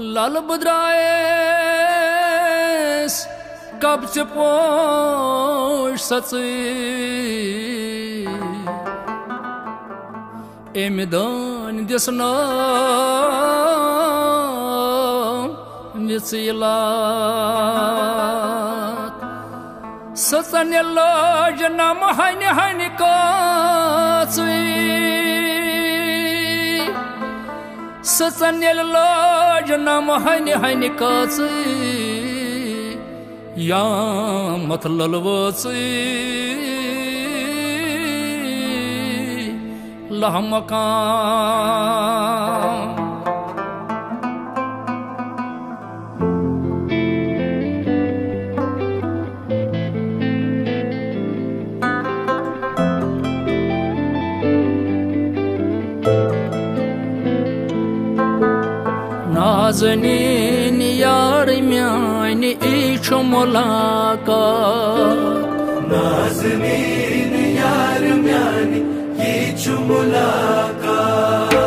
लाल बद्रायस कब से पोश सची एमिदान दिसना विसिलात सचन जना महन हन काची सचन जना महन हन काची या मतलब लहमकान नाज़नीन यार म्यानी इच मुलाकात नाज़नीन यार म्यानी इच मुलाकात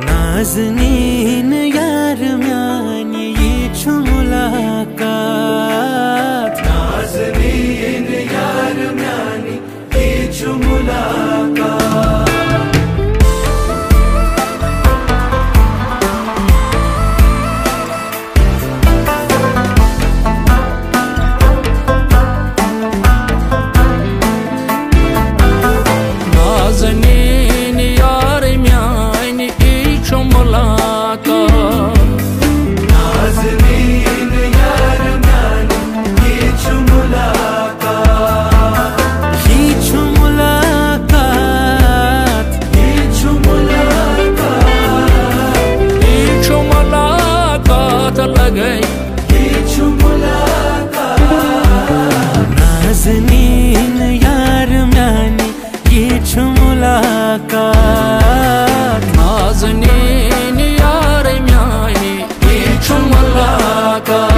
नाज़नीन यार म्यानी इच मुलाकात नाज़नीन यार म्यानी इच मुलाकात नाज़नीन यार म्यानी इच मुलाकात नाज़नीन यार म्यानी इच मुलाकात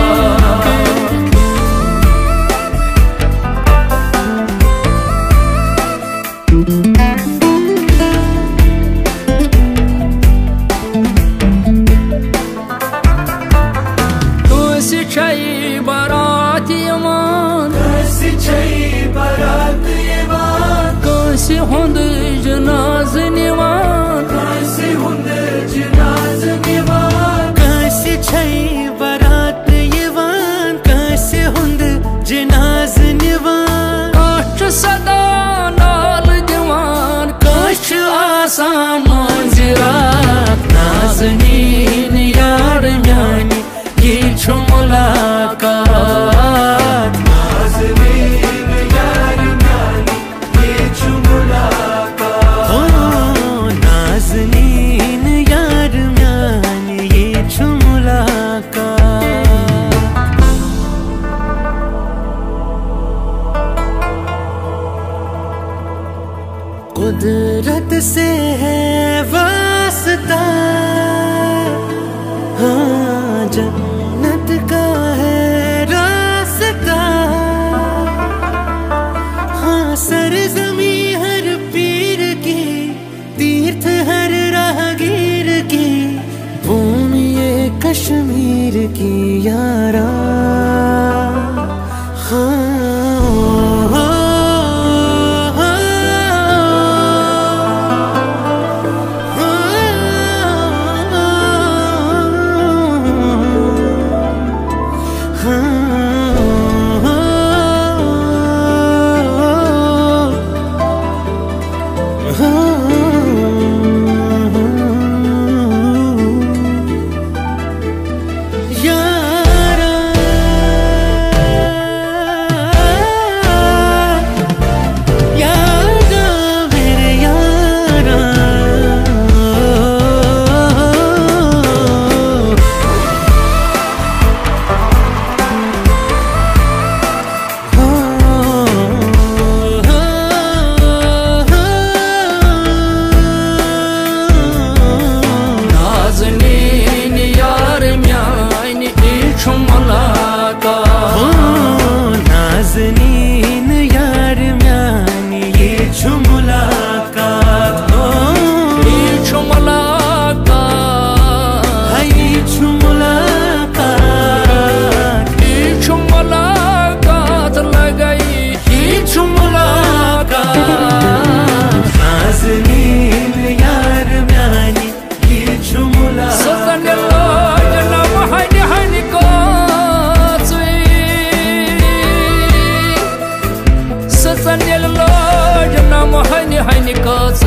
तुसी छई बारात यमान तुसी छई बारात यमान तुसी हुंद जनाज निवान तुसी हुंद जनाज निवान कैसे छई बारात यवान कैसे हुंद जनाज निवान कश सदा नाल दिवान कश आसान मंजिरात नाज़नीन यार म्यानी इच मुलाकात नाज़नीन यार म्यानी इच मुलाकात नाज़नीन यार म्यानी इच मुलाकात कुदरत से है वास्ता हाँ जन्नत का है रास्ता हाँ सरज़मी हर पीर की तीर्थ हर राहगीर की भूमि ये कश्मीर की यारा हाँ हन कोस